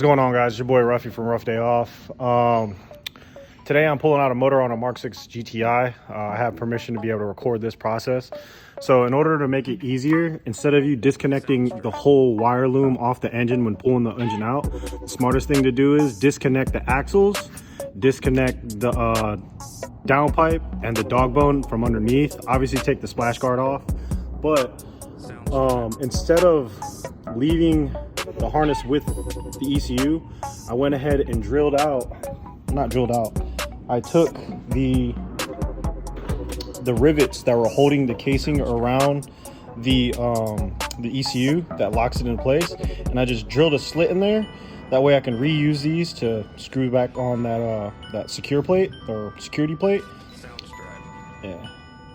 What's going on, guys? It's your boy Ruffy from Rough Day Off. Today I'm pulling out a motor on a mk6 GTI. I have permission to be able to record this process. So in order to make it easier, instead of you disconnecting the whole wire loom off the engine when pulling the engine out, the smartest thing to do is disconnect the axles, disconnect the downpipe and the dog bone from underneath. Obviously take the splash guard off, but instead of leaving the harness with the ECU, I went ahead and I took the rivets that were holding the casing around the ECU that locks it in place, and I just drilled a slit in there. That way I can reuse these to screw back on that secure plate or security plate. Yeah,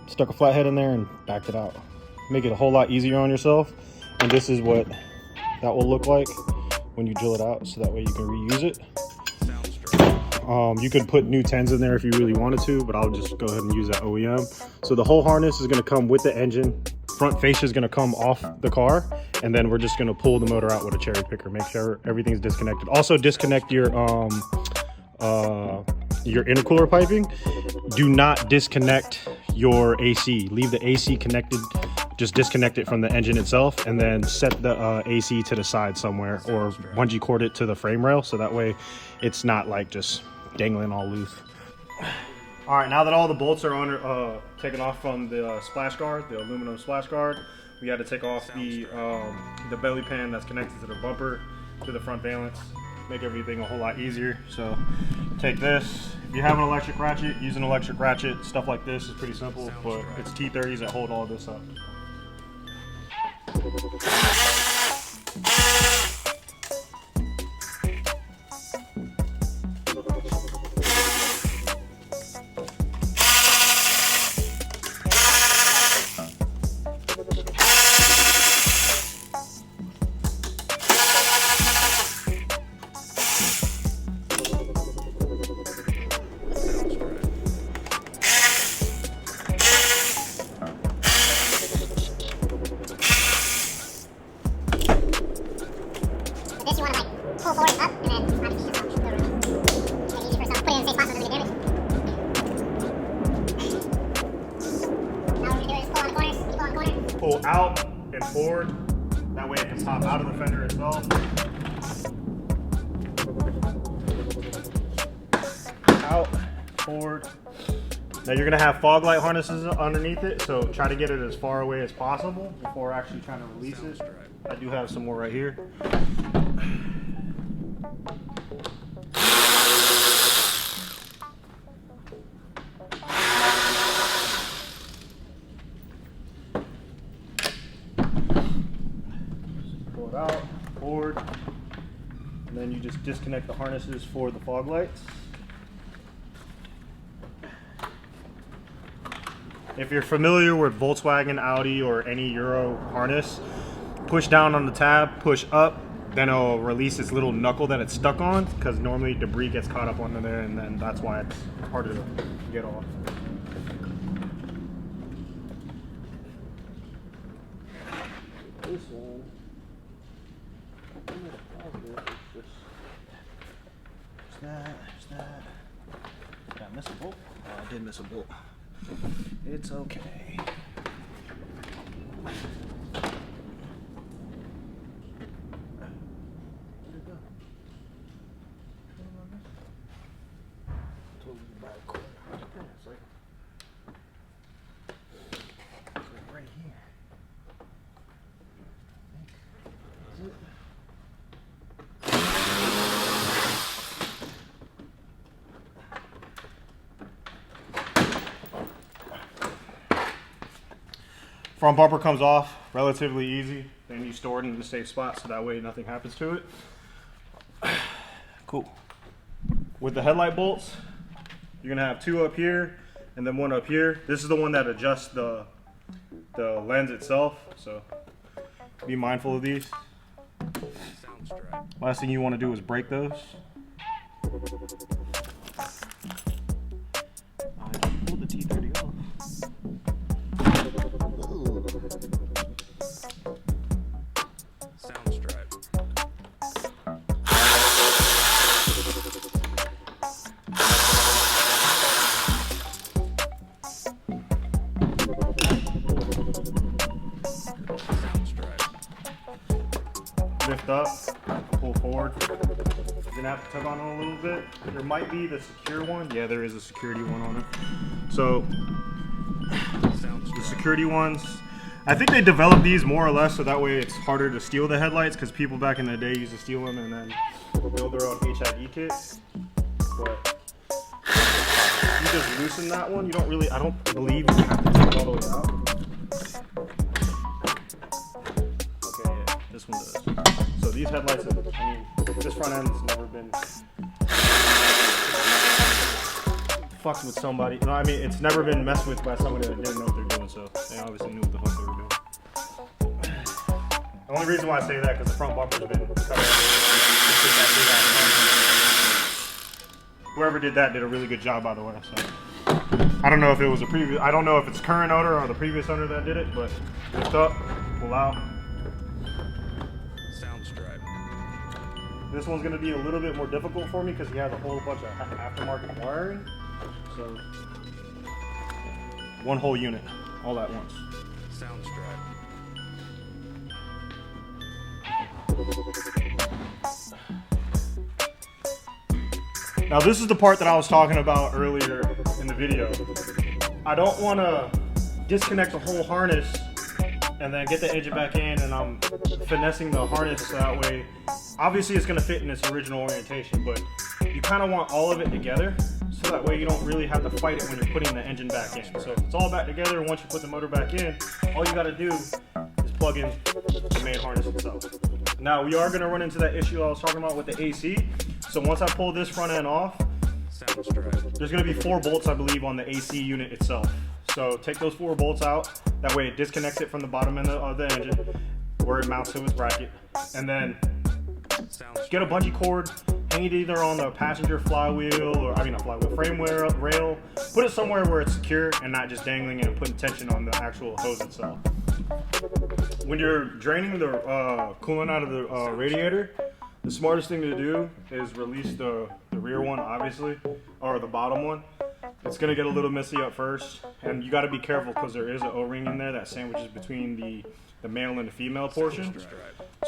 stuck a flathead in there and backed it out. Make it a whole lot easier on yourself. And this is what that will look like when you drill it out, so that way you can reuse it. You could put new 10s in there if you really wanted to, but I'll just go ahead and use that OEM. So the whole harness is going to come with the engine. Front fascia is going to come off the car, and then we're just going to pull the motor out with a cherry picker. Make sure everything's disconnected. Also disconnect your intercooler piping. Do not disconnect your AC. Leave the AC connected. Just disconnect it from the engine itself, and then set the AC to the side somewhere, or bungee cord it to the frame rail, so that way it's not like just dangling all loose. All right, now that all the bolts are taken off from the splash guard, the aluminum splash guard, we had to take off the belly pan that's connected to the bumper to the front valance. Make everything a whole lot easier. So take this. If you have an electric ratchet, use an electric ratchet. Stuff like this is pretty simple, but it's T30s that hold all this up. This you want to like pull forward up and then onto the easy for yourself. Put it in the safe spot so it doesn't get damaged. Now what we're going to do is pull on the corners. Keep pulling on the corners. Pull out and forward. That way it can pop out of the fender itself. Out, forward. Now you're going to have fog light harnesses underneath it, so try to get it as far away as possible before actually trying to release it. I do have some more right here. Pull it out, forward, and then you just disconnect the harnesses for the fog lights. If you're familiar with Volkswagen, Audi, or any Euro harness, push down on the tab, push up, then it'll release this little knuckle that it's stuck on, because normally debris gets caught up under there, and then that's why it's harder to get off. This one, there's that. Did I miss a bolt? Oh, I did miss a bolt. It's okay. Right here. Is it? Front bumper comes off relatively easy. Then you store it in a safe spot so that way nothing happens to it. Cool. With the headlight bolts, you're gonna have two up here and then one up here. This is the one that adjusts the lens itself, so be mindful of these. Last thing you want to do is break those. Pull the T30 off. Sound stripe. up, pull forward. You're gonna have to tug on it a little bit. There might be the secure one. Yeah, there is a security one on it. So the security ones, I think they developed these more or less so that way it's harder to steal the headlights, because people back in the day used to steal them and then build their own HID kit. But you just loosen that one. You don't really, I don't believe you have to take it all the way out. Okay, yeah, this one does. So these headlights, I mean, this front end has never been fucked with somebody. No, I mean, it's never been messed with by somebody that didn't know what they're doing, so they obviously knew what the fuck they were doing. The only reason why I say that because the front bumper's been cut off. Whoever did that did a really good job, by the way. So I don't know if it was a previous, I don't know if it's current owner or the previous owner that did it, but lift up, pull out. Sounds driving. This one's gonna be a little bit more difficult for me because he has a whole bunch of aftermarket wiring. So one whole unit, all at once. Sounds driving. Now this is the part that I was talking about earlier in the video. I don't want to disconnect the whole harness and then get the engine back in, and I'm finessing the harness so that way, obviously it's going to fit in its original orientation, but you kind of want all of it together so that way you don't really have to fight it when you're putting the engine back in. So it's all back together, and once you put the motor back in, all you got to do is plug in the main harness itself. Now we are going to run into that issue I was talking about with the AC. So once I pull this front end off, there's going to be 4 bolts, I believe, on the AC unit itself. So take those 4 bolts out. That way it disconnects it from the bottom end of the engine where it mounts to its bracket. And then get a bungee cord, hang it either on the passenger flywheel, or I mean not flywheel, frame rail. Put it somewhere where it's secure and not just dangling and putting tension on the actual hose itself. When you're draining the coolant out of the radiator, the smartest thing to do is release the rear one, obviously, or the bottom one. It's gonna get a little messy at first, and you gotta be careful because there is an O-ring in there that sandwiches between the male and the female portion.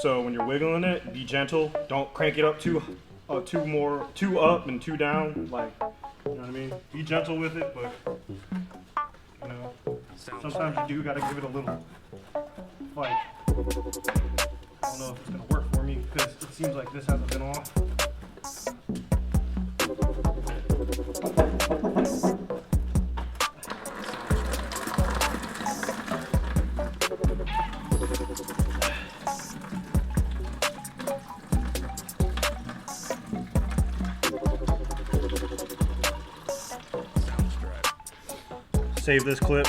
So when you're wiggling it, be gentle. Don't crank it up too up and too down. Like, you know what I mean? Be gentle with it, but you know, sometimes you do gotta give it a little fight. I don't know if it's gonna work for me because it seems like this hasn't been off. Save this clip.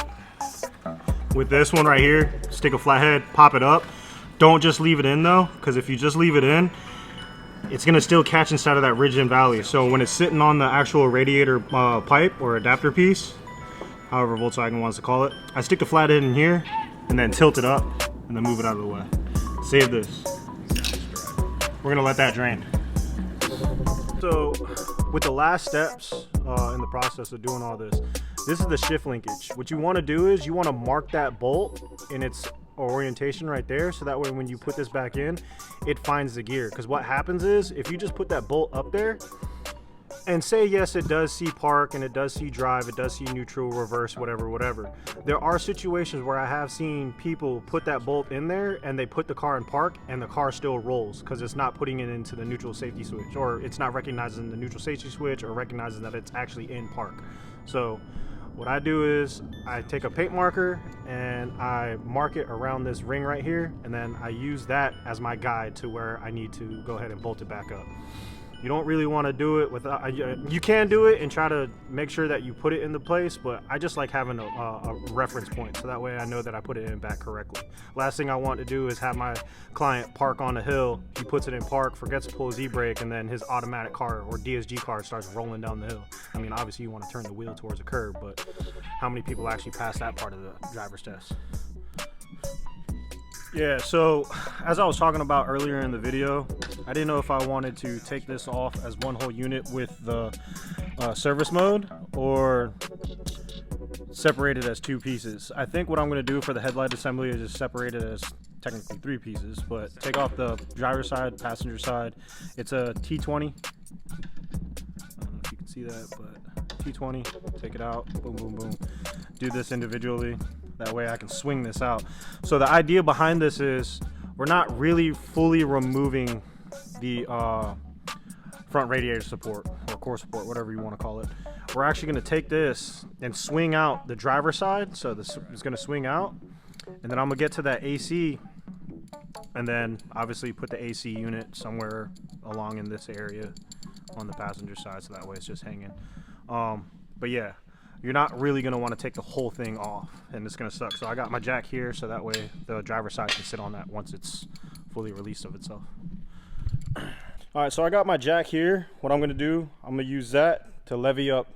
With this one right here, stick a flathead, pop it up. Don't just leave it in though, because if you just leave it in, it's gonna still catch inside of that ridge and valley. So when it's sitting on the actual radiator pipe or adapter piece, however Volkswagen wants to call it, I stick the flathead in here and then tilt it up and then move it out of the way. Save this. We're gonna let that drain. So with the last steps in the process of doing all this, this is the shift linkage. What you want to do is you want to mark that bolt in its orientation right there, so that way when you put this back in, it finds the gear. Because what happens is if you just put that bolt up there and say yes, it does see park and it does see drive, it does see neutral, reverse, whatever, there are situations where I have seen people put that bolt in there and they put the car in park and the car still rolls because it's not putting it into the neutral safety switch, or it's not recognizing the neutral safety switch or recognizing that it's actually in park. So what I do is I take a paint marker and I mark it around this ring right here, and then I use that as my guide to where I need to go ahead and bolt it back up. You don't really want to do it without, you can do it and try to make sure that you put it into place, but I just like having a reference point so that way I know that I put it in back correctly. Last thing I want to do is have my client park on a hill, he puts it in park, forgets to pull his e-brake, and then his automatic car or DSG car starts rolling down the hill. I mean, obviously you want to turn the wheel towards a curb, but how many people actually pass that part of the driver's test? Yeah, so as I was talking about earlier in the video, I didn't know if I wanted to take this off as one whole unit with the service mode or separate it as 2 pieces. I think what I'm going to do for the headlight assembly is just separate it as technically 3 pieces, but take off the driver's side, passenger side. It's a T20. I don't know if you can see that, but T20, take it out, boom, boom, boom. Do this individually. That way I can swing this out. So the idea behind this is we're not really fully removing the front radiator support or core support, whatever you want to call it. We're actually going to take this and swing out the driver's side. So this is going to swing out, and then I'm going to get to that AC, and then obviously put the AC unit somewhere along in this area on the passenger side, so that way it's just hanging. But yeah, you're not really going to want to take the whole thing off, and it's going to suck. So I got my jack here, so that way the driver's side can sit on that once it's fully released of itself. All right, so I got my jack here. What I'm going to do, I'm going to use that to levy up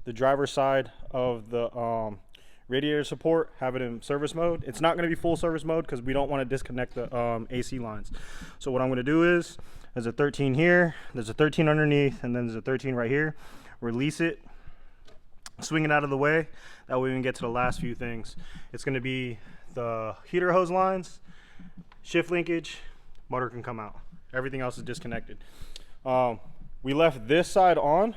the driver's side of the radiator support, have it in service mode. It's not going to be full service mode because we don't want to disconnect the AC lines. So what I'm going to do is, there's a 13 here, there's a 13 underneath, and then there's a 13 right here. Release it, swing it out of the way. That way we can get to the last few things. It's going to be the heater hose lines, shift linkage, motor can come out. Everything else is disconnected. We left this side on,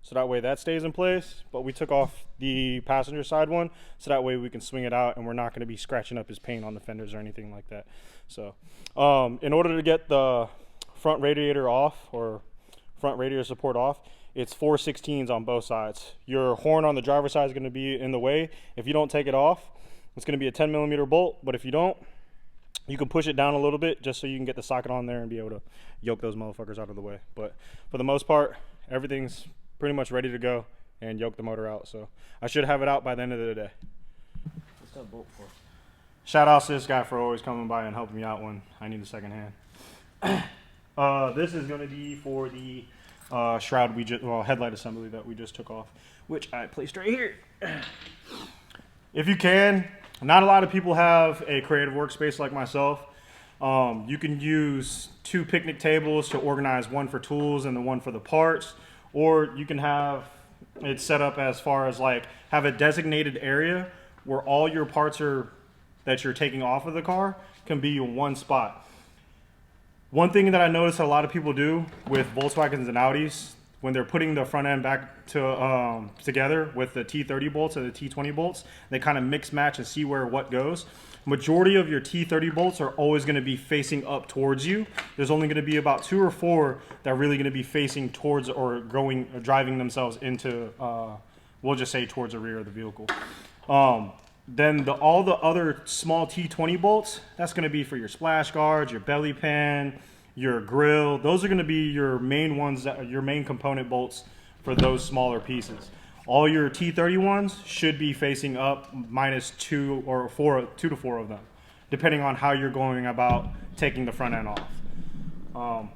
so that way that stays in place, but we took off the passenger side one, so that way we can swing it out and we're not going to be scratching up his paint on the fenders or anything like that. So in order to get the front radiator off, or front radiator support off, it's 4/16s on both sides. Your horn on the driver's side is going to be in the way. If you don't take it off, it's going to be a 10mm bolt, but if you don't, you can push it down a little bit just so you can get the socket on there and be able to yoke those motherfuckers out of the way. But for the most part, everything's pretty much ready to go and yoke the motor out. So I should have it out by the end of the day. What's that bolt for? Shout out to this guy for always coming by and helping me out when I need a second hand. This is going to be for the shroud headlight assembly that we just took off, which I placed right here. If you can, not a lot of people have a creative workspace like myself. You can use 2 picnic tables to organize, one for tools and the one for the parts, or you can have it set up as far as like have a designated area where all your parts that you're taking off of the car can be in one spot. One thing that I noticed a lot of people do with Volkswagens and Audis, when they're putting the front end back to together with the T30 bolts and the T20 bolts, they kind of mix match and see where what goes. Majority of your T30 bolts are always going to be facing up towards you. There's only going to be about 2 or 4 that are really going to be facing towards or driving themselves into, we'll just say towards the rear of the vehicle. Then all the other small T20 bolts, that's going to be for your splash guards, your belly pan, your grill. Those are going to be your main ones, your main component bolts for those smaller pieces. All your T30 ones should be facing up minus 2 to 4 of them, depending on how you're going about taking the front end off.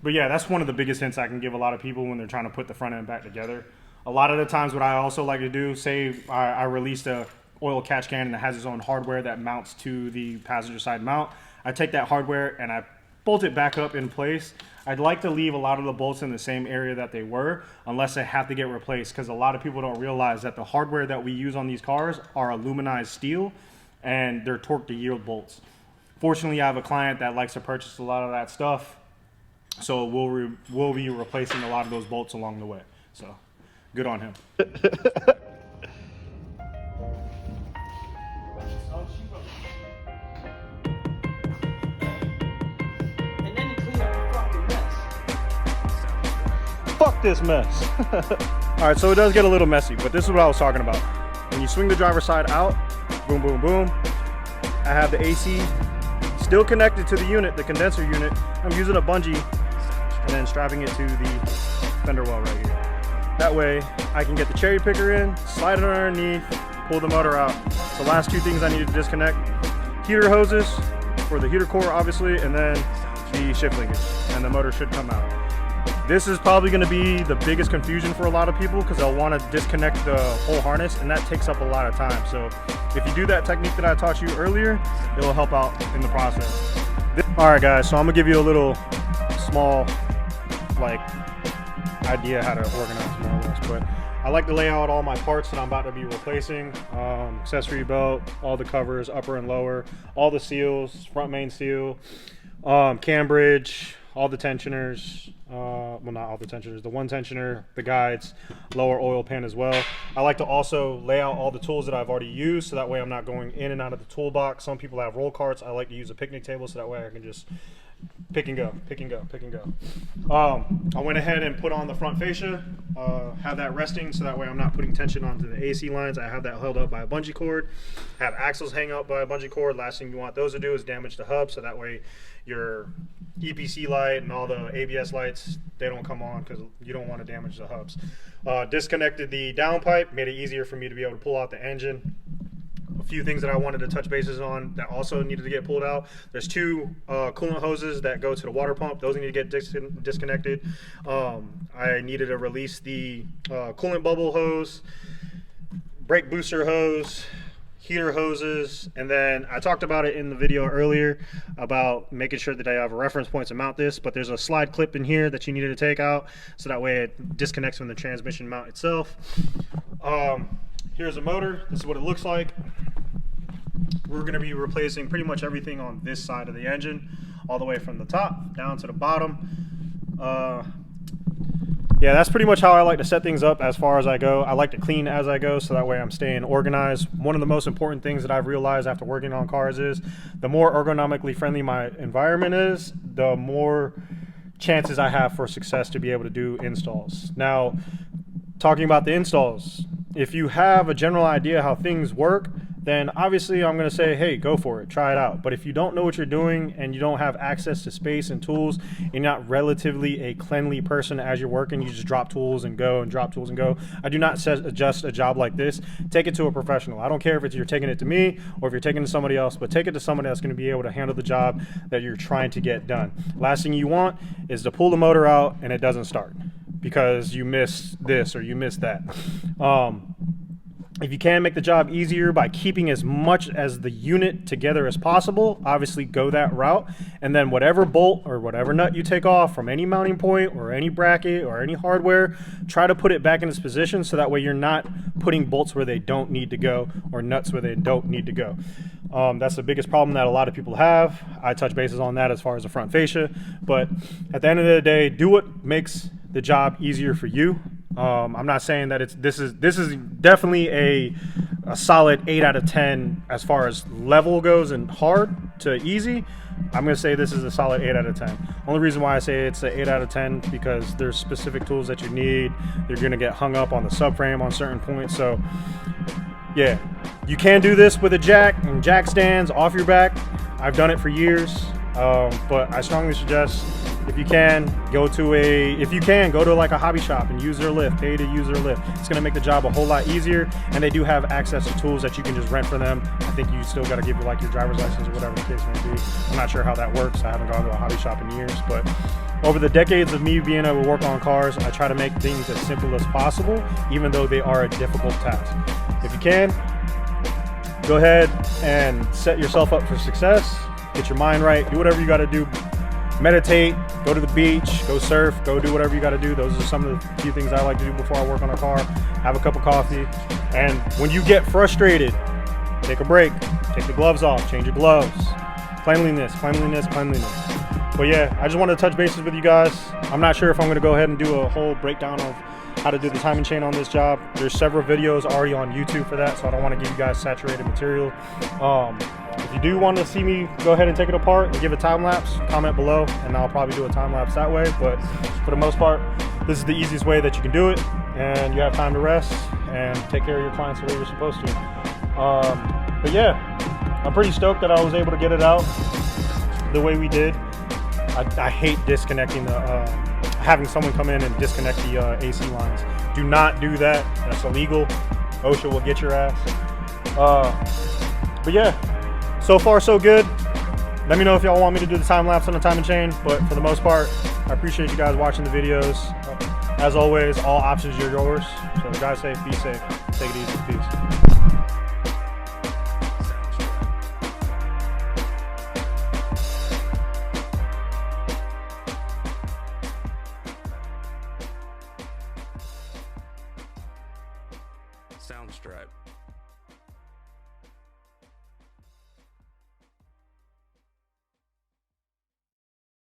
But yeah, that's one of the biggest hints I can give a lot of people when they're trying to put the front end back together. A lot of the times what I also like to do, say I released a oil catch can and it has its own hardware that mounts to the passenger side mount. I take that hardware and I bolt it back up in place. I'd like to leave a lot of the bolts in the same area that they were, unless they have to get replaced, because a lot of people don't realize that the hardware that we use on these cars are aluminized steel and they're torque to yield bolts. Fortunately, I have a client that likes to purchase a lot of that stuff, so we'll be replacing a lot of those bolts along the way. So good on him. Fuck this mess. All right, so it does get a little messy, but this is what I was talking about. When you swing the driver's side out, boom, boom, boom, I have the AC still connected to the unit, the condenser unit. I'm using a bungee and then strapping it to the fender well right here. That way I can get the cherry picker in, slide it underneath, pull the motor out. The last 2 things I need to disconnect: heater hoses for the heater core, obviously, and then the shift linkage, and the motor should come out. This is probably going to be the biggest confusion for a lot of people because they'll want to disconnect the whole harness, and that takes up a lot of time. So if you do that technique that I taught you earlier, it will help out in the process. All right, guys, so I'm going to give you a little small idea how to organize more or less. But I like to lay out all my parts that I'm about to be replacing. Accessory belt, all the covers, upper and lower, all the seals, front main seal, cam bridge, all the tensioners, well, not all the tensioners, the one tensioner, the guides, lower oil pan as well. I like to also lay out all the tools that I've already used, so that way I'm not going in and out of the toolbox. Some people have roll carts. I like to use a picnic table, so that way I can just pick and go, pick and go, pick and go. I went ahead and put on the front fascia, have that resting, so that way I'm not putting tension onto the AC lines. I have that held up by a bungee cord, have axles hang up by a bungee cord. Last thing you want those to do is damage the hub, so that way your EPC light and all the ABS lights, they don't come on, because you don't want to damage the hubs. Disconnected the downpipe, made it easier for me to be able to pull out the engine. A few things that I wanted to touch bases on that also needed to get pulled out. There's two coolant hoses that go to the water pump. Those need to get disconnected. I needed to release the coolant bubble hose, brake booster hose, heater hoses, and then I talked about it in the video earlier about making sure that I have a reference point to mount this, but there's a slide clip in here that you needed to take out, so that way it disconnects from the transmission mount itself. Here's a motor. This is what it looks like. We're going to be replacing pretty much everything on this side of the engine, all the way from the top down to the bottom. Yeah, that's pretty much how I like to set things up as far as I go. I like to clean as I go, so that way I'm staying organized. One of the most important things that I've realized after working on cars is the more ergonomically friendly my environment is, the more chances I have for success to be able to do installs. Now, talking about the installs, if you have a general idea how things work, then obviously I'm going to say, hey, go for it, try it out. But if you don't know what you're doing and you don't have access to space and tools, you're not relatively a cleanly person as you're working, you just drop tools and go and drop tools and go. I do not suggest a job like this. Take it to a professional. I don't care if you're taking it to me or if you're taking it to somebody else, but take it to somebody that's going to be able to handle the job that you're trying to get done. Last thing you want is to pull the motor out and it doesn't start because you missed this or you missed that. If you can make the job easier by keeping as much as the unit together as possible, obviously go that route. And then whatever bolt or whatever nut you take off from any mounting point or any bracket or any hardware, try to put it back in its position, so that way you're not putting bolts where they don't need to go or nuts where they don't need to go. That's the biggest problem that a lot of people have. I touch bases on that as far as the front fascia, but at the end of the day, do what makes the job easier for you. I'm not saying that this is definitely a solid 8 out of 10 as far as level goes and hard to easy. I'm gonna say this is a solid 8 out of 10. Only reason why I say it's an 8 out of 10 because there's specific tools that you need. They're gonna get hung up on the subframe on certain points. So yeah, you can do this with a jack and jack stands off your back. I've done it for years, but I strongly suggest, if you can, go to like a hobby shop and use their lift, pay to use their lift. It's gonna make the job a whole lot easier, and they do have access to tools that you can just rent for them. I think you still gotta give like your driver's license or whatever the case may be. I'm not sure how that works. I haven't gone to a hobby shop in years, but over the decades of me being able to work on cars, I try to make things as simple as possible, even though they are a difficult task. If you can, go ahead and set yourself up for success. Get your mind right, do whatever you gotta do. Meditate, go to the beach, go surf, go do whatever you got to do. Those are some of the few things I like to do before I work on a car. Have a cup of coffee, and when you get frustrated, take a break, take the gloves off, change your gloves. Cleanliness, cleanliness, cleanliness. But yeah, I just wanted to touch bases with you guys. I'm not sure if I'm going to go ahead and do a whole breakdown of how to do the timing chain on this job. There's several videos already on YouTube for that, so I don't want to give you guys saturated material. If you do want to see me go ahead and take it apart and give a time lapse, comment below and I'll probably do a time lapse that way. But for the most part, this is the easiest way that you can do it, and you have time to rest and take care of your clients the way you're supposed to. But yeah, I'm pretty stoked that I was able to get it out the way we did. I hate disconnecting having someone come in and disconnect the AC lines. Do not do that. That's illegal. OSHA will get your ass. But yeah, so far so good. Let me know if y'all want me to do the time lapse on the timing chain, but for the most part, I appreciate you guys watching the videos. As always, all options are yours. So drive safe, be safe, take it easy, peace. sound stripe.